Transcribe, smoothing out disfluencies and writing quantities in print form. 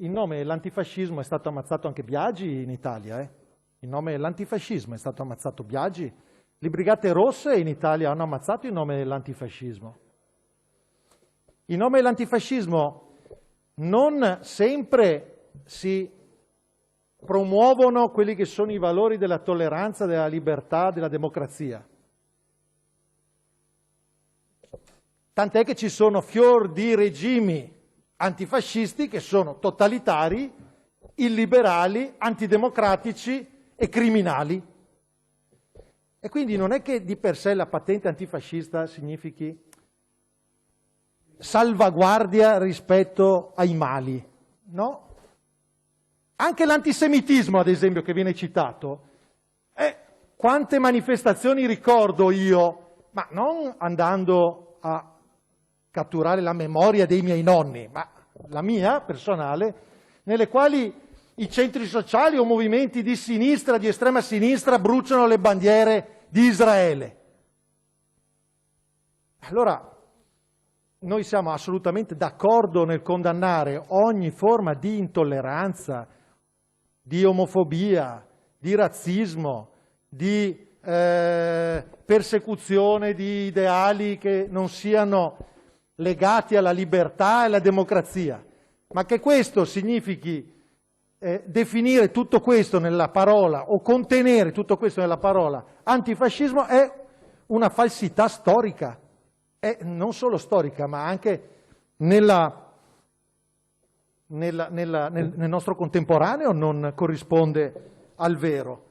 in nome dell'antifascismo è stato ammazzato anche Biagi in Italia. In nome dell'antifascismo è stato ammazzato Biagi. Le Brigate Rosse in Italia hanno ammazzato in nome dell'antifascismo. In nome dell'antifascismo non sempre si promuovono quelli che sono i valori della tolleranza, della libertà, della democrazia. Tant'è che ci sono fior di regimi antifascisti che sono totalitari, illiberali, antidemocratici e criminali. E quindi non è che di per sé la patente antifascista significhi salvaguardia rispetto ai mali, no? Anche l'antisemitismo, ad esempio, che viene citato, quante manifestazioni ricordo io, ma non andando a catturare la memoria dei miei nonni, ma la mia personale, nelle quali i centri sociali o movimenti di sinistra, di estrema sinistra, bruciano le bandiere di Israele. Allora, noi siamo assolutamente d'accordo nel condannare ogni forma di intolleranza, di omofobia, di razzismo, di persecuzione di ideali che non siano legati alla libertà e alla democrazia. Ma che questo significhi definire tutto questo nella parola o contenere tutto questo nella parola antifascismo è una falsità storica, non solo storica ma anche nel nostro contemporaneo non corrisponde al vero.